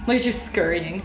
Look at you scurrying.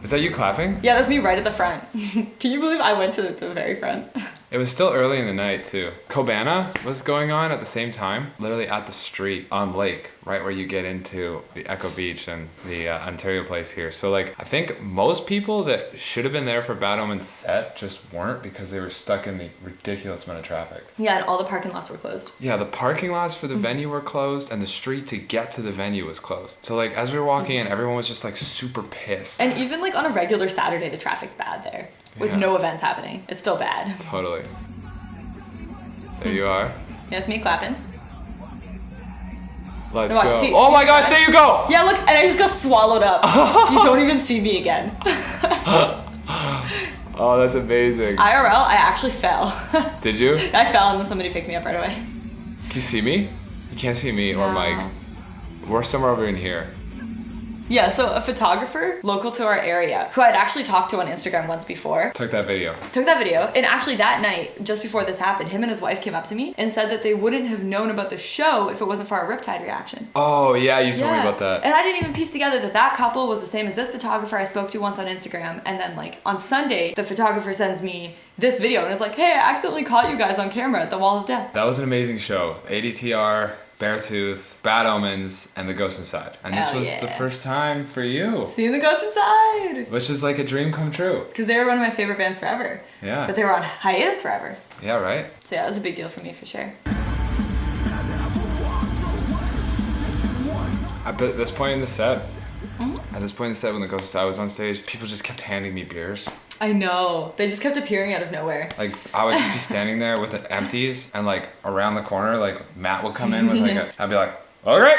Is that you clapping? Yeah, that's me right at the front. Can you believe I went to the very front? It was still early in the night too. Kobana was going on at the same time, literally at the street on Lake, right where you get into the Echo Beach and the Ontario place here. So like, I think most people that should have been there for Bad Omen's set just weren't because they were stuck in the ridiculous amount of traffic. Yeah, and all the parking lots were closed. Yeah, the parking lots for the venue were closed and the street to get to the venue was closed. So like, as we were walking in, everyone was just like super pissed. And even like on a regular Saturday, the traffic's bad there. With no events happening. It's still bad. Totally. There you are. That's me clapping. Let's go. Oh my gosh, there you go! Yeah, look, and I just got swallowed up. You don't even see me again. Oh, that's amazing. IRL, I actually fell. Did you? I fell and then somebody picked me up right away. Can you see me? You can't see me or Mike. We're somewhere over in here. Yeah, so a photographer local to our area who I'd actually talked to on Instagram once before. Took that video. And actually that night, just before this happened, him and his wife came up to me and said that they wouldn't have known about the show if it wasn't for our Riptide reaction. Oh yeah, you told me about that. And I didn't even piece together that couple was the same as this photographer I spoke to once on Instagram. And then like on Sunday, the photographer sends me this video and is like, hey, I accidentally caught you guys on camera at the Wall of Death. That was an amazing show. ADTR, Beartooth, Bad Omens, and The Ghost Inside. And this was the first time for you. Seeing The Ghost Inside! Which is like a dream come true. Because they were one of my favorite bands forever. Yeah. But they were on hiatus forever. Yeah, right? So yeah, it was a big deal for me for sure. At this point in the set, when The Ghost Inside was on stage, people just kept handing me beers. I know. They just kept appearing out of nowhere. Like, I would just be standing there with the empties, and like around the corner, like Matt would come in with like I'd be like, all right.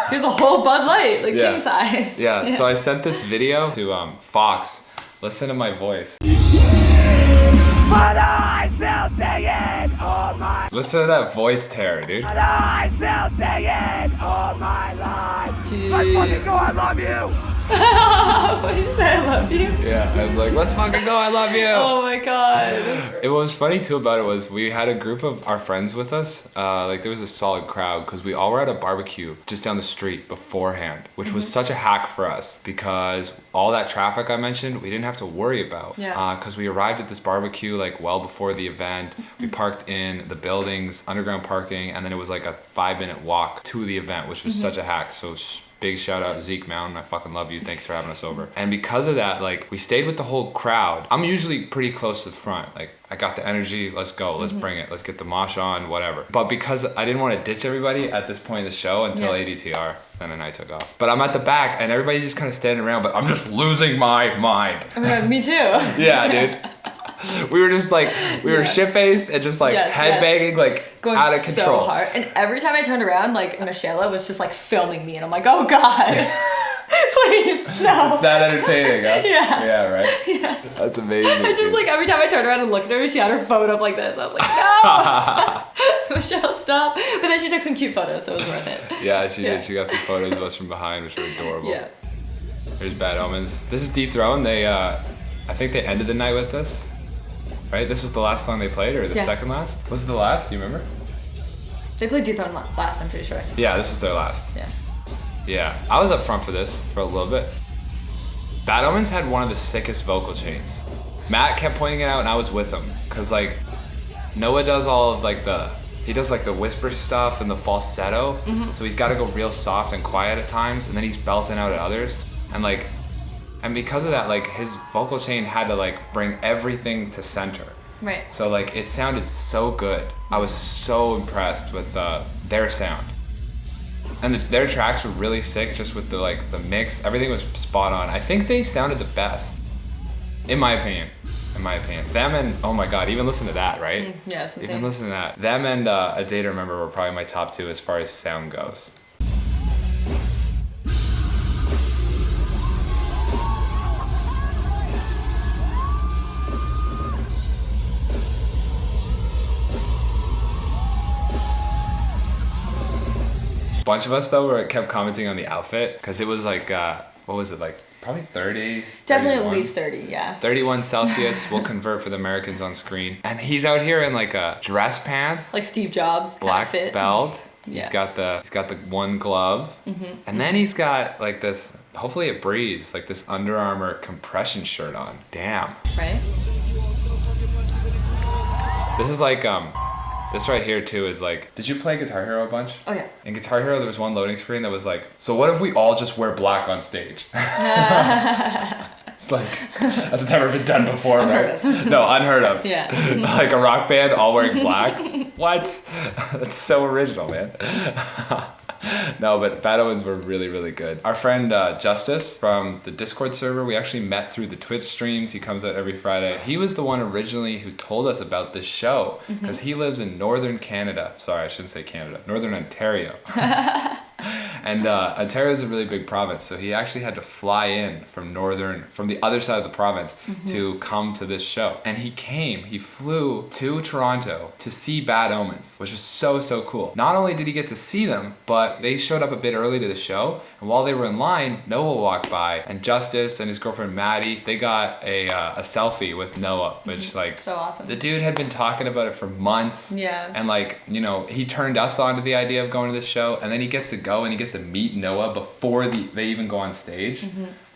Here's a whole Bud Light, like king size. Yeah, so I sent this video to Fox. Listen to my voice. But I still singing all my. Listen to that voice terror, dude. But I still singing all my life. Jeez. Let's fucking go, I love you. What did you say? I love you? Yeah, I was like, let's fucking go, I love you. Oh my god. What was funny too about it was we had a group of our friends with us. Like there was a solid crowd because we all were at a barbecue just down the street beforehand, which was such a hack for us because all that traffic I mentioned, we didn't have to worry about. Yeah. Because we arrived at this barbecue like well before the event. We parked in the buildings, underground parking, and then it was like a 5-minute walk to the event, which was such a hack. So big shout out Zeke Mountain, I fucking love you, thanks for having us over. And because of that, like we stayed with the whole crowd. I'm usually pretty close to the front, like I got the energy, let's go, let's bring it, let's get the mosh on, whatever. But because I didn't want to ditch everybody at this point in the show until ADTR, then the night took off. But I'm at the back and everybody's just kind of standing around, but I'm just losing my mind. Oh my god, me too. Yeah, dude. We were just like, we were shit-faced and just like headbanging, like going out of control. So hard. And every time I turned around, like Michelle was just like filming me and I'm like, oh god. Please, no. It's that entertaining, huh? Yeah. Yeah, right? Yeah. That's amazing. I just like, every time I turned around and looked at her, she had her phone up like this. I was like, no! Michelle, stop. But then she took some cute photos, so it was worth it. Yeah, she did. She got some photos of us from behind, which were adorable. Yeah. There's Bad Omens. This is Dethrone. They, I think they ended the night with this. Right? This was the last song they played, or the second last? Was it the last? Do you remember? They played Dethrone last, I'm pretty sure. Yeah, this was their last. Yeah. Yeah, I was up front for this for a little bit. Bad Omens had one of the sickest vocal chains. Matt kept pointing it out and I was with him. Cause like, Noah does all of like he does like the whisper stuff and the falsetto. So he's gotta go real soft and quiet at times, and then he's belting out at others. And because of that, like his vocal chain had to like bring everything to center. Right. So like it sounded so good. I was so impressed with their sound. And their tracks were really sick, just with the mix. Everything was spot on. I think they sounded the best, in my opinion. Them and, oh my god, even listen to that, right? Yeah, it's insane. Even listen to that. Them and A Day to Remember were probably my top two as far as sound goes. Bunch of us though kept commenting on the outfit because it was like what was it, like probably 30, definitely 31. At least 30, yeah. 31 Celsius. We'll convert for the Americans on screen, and he's out here in like a dress pants, like Steve Jobs black fit. belt, Yeah. He's got the one glove, and then he's got like this. Hopefully it breathes, like this Under Armour compression shirt on. Damn. Right? This is like this right here too is like. Did you play Guitar Hero a bunch? Oh yeah. In Guitar Hero, there was one loading screen that was like, so what if we all just wear black on stage? It's like, that's never been done before, right? No, unheard of. Yeah. Like a rock band all wearing black? What? That's so original, man. No, but Bad Omens were really, really good. Our friend Justice from the Discord server, we actually met through the Twitch streams. He comes out every Friday. He was the one originally who told us about this show because he lives in Northern Canada. Sorry, I shouldn't say Canada. Northern Ontario. And Ontario is a really big province, so he actually had to fly in from the other side of the province to come to this show. And he flew to Toronto to see Bad Omens, which was so, so cool. Not only did he get to see them, but they showed up a bit early to the show, and while they were in line, Noah walked by, and Justice and his girlfriend Maddie, they got a selfie with Noah, which like, so awesome. The dude had been talking about it for months. Yeah. And like, you know, he turned us on to the idea of going to this show, and then he gets to go and he gets to meet Noah before they even go on stage.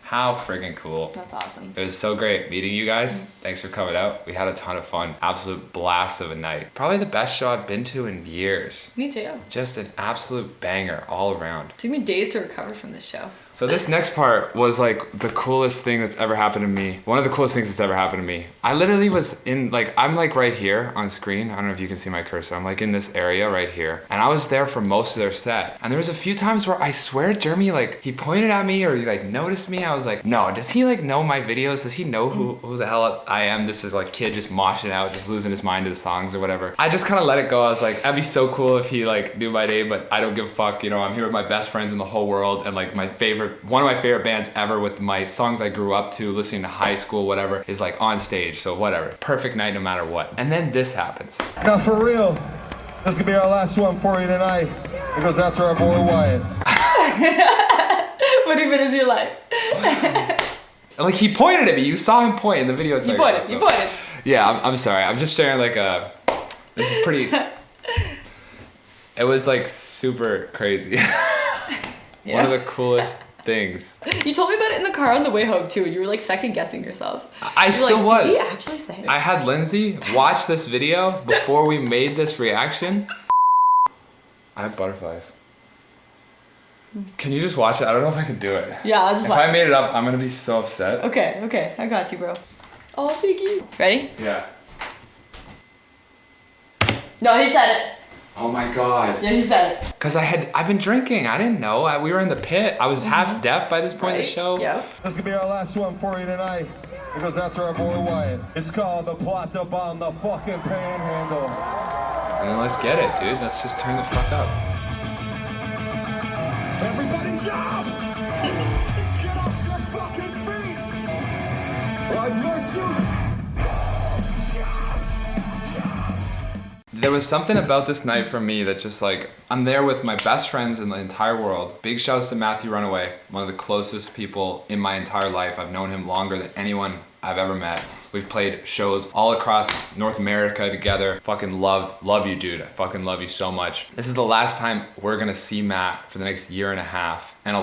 How friggin' cool. That's awesome. It was so great meeting you guys. Thanks for coming out. We had a ton of fun. Absolute blast of a night. Probably the best show I've been to in years. Me too. Just an absolute banger all around. Took me days to recover from this show. So this next part was like the coolest thing that's ever happened to me. One of the coolest things that's ever happened to me. I literally was in like, I'm like right here on screen. I don't know if you can see my cursor. I'm like in this area right here. And I was there for most of their set. And there was a few times where I swear Jeremy, like he pointed at me or he like noticed me. I was like, no, does he like know my videos? Does he know who the hell I am? This is like kid just moshing out, just losing his mind to the songs or whatever. I just kind of let it go. I was like, that'd be so cool if he like knew my name, but I don't give a fuck. You know, I'm here with my best friends in the whole world and like one of my favorite bands ever with my songs I grew up to, listening to high school, whatever, is like on stage, so whatever. Perfect night no matter what. And then this happens. Now for real, this could be our last one for you tonight. It goes out to our boy Wyatt. What even is your life? Like he pointed at me, you saw him point in the video. You pointed. Yeah, I'm sorry, I'm just sharing like this is pretty, it was like super crazy. Yeah. One of the coolest things. You told me about it in the car on the way home too, and you were like second guessing yourself. I still was. Did he actually say it? I had Lindsay watch this video before we made this reaction. I have butterflies. Can you just watch it? I don't know if I can do it. Yeah, I'll just watch If I made it up, I'm gonna be so upset. Okay, I got you, bro. Oh, Piggy. Ready? Yeah. No, he said it. Oh my god. Yeah, he said it. Cause I've been drinking. I didn't know. We were in the pit. I was half deaf by this point in the show. Yep. This could be our last one for you tonight. It goes out to our boy Wyatt. It's called The Plot to Bomb the Fucking Panhandle. And then let's get it, dude. Let's just turn the fuck up. Everybody jump! Get off your fucking feet! Like virtue! There was something about this night for me that just like, I'm there with my best friends in the entire world. Big shouts to Matthew Runaway, one of the closest people in my entire life. I've known him longer than anyone I've ever met. We've played shows all across North America together. Fucking love you, dude. I fucking love you so much. This is the last time we're gonna see Matt for the next year and a half. And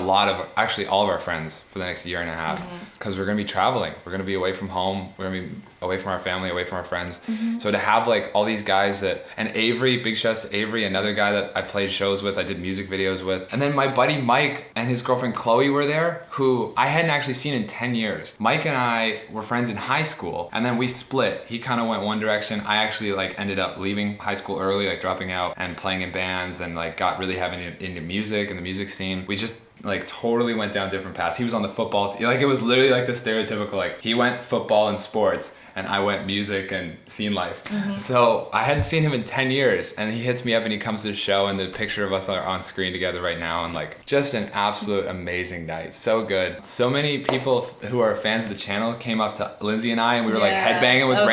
actually all of our friends for the next year and a half. Because we're gonna be traveling. We're gonna be away from home. We're gonna be away from our family, away from our friends. So to have like all these guys and Avery, big shouts to Avery, another guy that I played shows with, I did music videos with. And then my buddy Mike and his girlfriend Chloe were there, who I hadn't actually seen in 10 years. Mike and I were friends in high school, and then we split. He kind of went one direction. I actually like ended up leaving high school early, like dropping out and playing in bands and like got really heavy into music and the music scene. We just like totally went down different paths. He was on the football team. Like it was literally like the stereotypical, like he went football and sports and I went music and scene life. So I hadn't seen him in 10 years and he hits me up and he comes to the show and the picture of us are on screen together right now and like just an absolute amazing night. So good. So many people who are fans of the channel came up to Lindsay and I and we were like headbanging with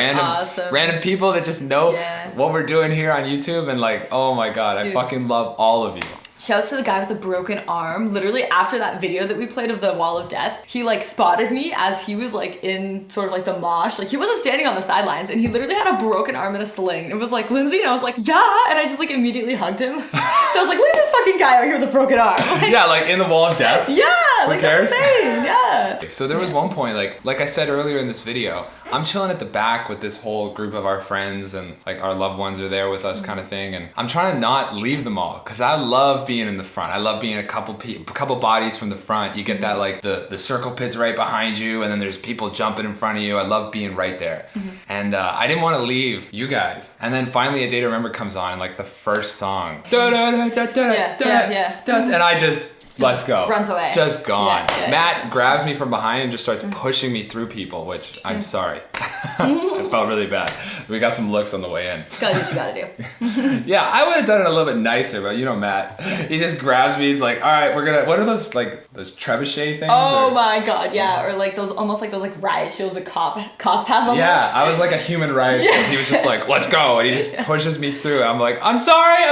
random people that just know what we're doing here on YouTube and like, oh my God, I fucking love all of you. Shouts to the guy with the broken arm. Literally after that video that we played of the wall of death, he like spotted me as he was like in sort of like the mosh. Like he wasn't standing on the sidelines and he literally had a broken arm in a sling. It was like, Lindsay, and I was like, yeah, and I just like immediately hugged him. So I was like, look at this fucking guy out here with a broken arm. Like, Yeah, like in the wall of death. yeah, Who like cares? that's insane. Yeah. So there was one point, like I said earlier in this video, I'm chilling at the back with this whole group of our friends and like our loved ones are there with us kind of thing. And I'm trying to not leave them all because I love being in the front. I love being a couple bodies from the front. You get that like the circle pit's right behind you and then there's people jumping in front of you. I love being right there. And I didn't want to leave you guys. And then finally A Day to Remember comes on and like the first song. Yeah. And I just... Let's go. Runs away. Just gone. Yeah, Matt grabs me from behind and just starts pushing me through people, which I'm sorry. I felt really bad. We got some looks on the way in. Gotta do what you gotta do. Yeah, I would have done it a little bit nicer, but you know Matt. He just grabs me, he's like, all right, what are those, like, those trebuchet things? Oh my god, yeah. Or like those, almost like those like riot shields that cops have almost. Yeah, I was like a human riot shield. He was just like, let's go. And he just pushes me through. I'm like, I'm sorry.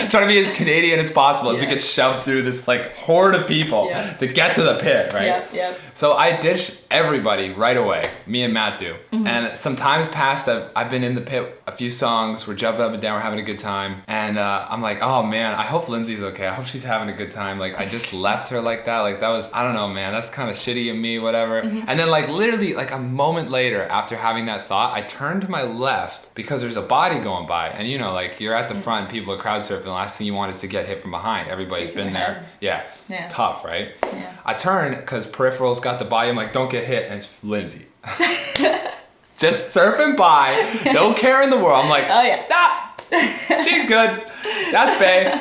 Trying to be as Canadian as possible as we get shoved through this like horde of people to get to the pit, right? Yeah. So I ditch everybody right away. Me and Matt do. And some times past, I've been in the pit a few songs. We're jumping up and down. We're having a good time. And I'm like, oh man, I hope Lindsay's okay. I hope she's having a good time. Like I just left her like that. Like that was, I don't know, man. That's kind of shitty of me, whatever. And then like literally like a moment later after having that thought, I turned to my left because there's a body going by. And you know, like you're at the front, people are crowd surfing. The last thing you want is to get hit from behind. Everybody's been there. Yeah. Tough, right? Yeah. I turn because peripherals got the body. I'm like, don't get hit. And it's Lindsay. Just surfing by, no care in the world. I'm like, Oh yeah. stop. She's good. That's Bae.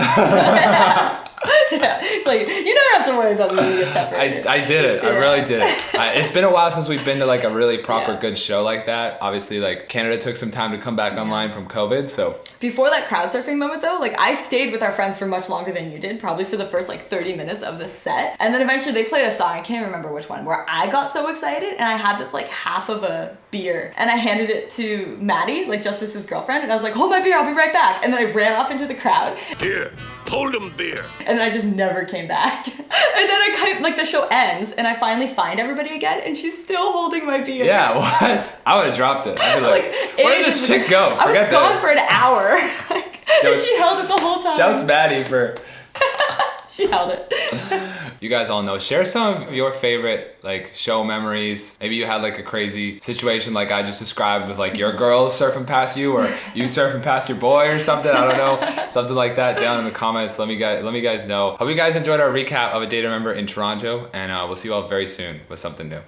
Yeah. It's like you never have to worry about when you get separated. I did it. I really did it. It's been a while since we've been to like a really proper good show like that. Obviously, like Canada took some time to come back online from COVID, so. Before that crowd surfing moment though, like I stayed with our friends for much longer than you did, probably for the first like 30 minutes of the set. And then eventually they played a song, I can't remember which one, where I got so excited and I had this like half of a beer and I handed it to Maddie, like Justice's girlfriend, and I was like, hold my beer, I'll be right back. And then I ran off into the crowd. Here, hold him beer. And then I just never came back. And then I kind of, like the show ends and I finally find everybody again and she's still holding my beer. Yeah, what? I would have dropped it. I'd be like, where did this chick go? I Forget was gone this. for an hour. And she held it the whole time. Shouts Maddie for... She held it. You guys all know. Share some of your favorite like show memories. Maybe you had like a crazy situation like I just described with like your girl surfing past you or you surfing past your boy or something. I don't know. Something like that down in the comments. Let me guys know. Hope you guys enjoyed our recap of A Day to Remember in Toronto, and we'll see you all very soon with something new.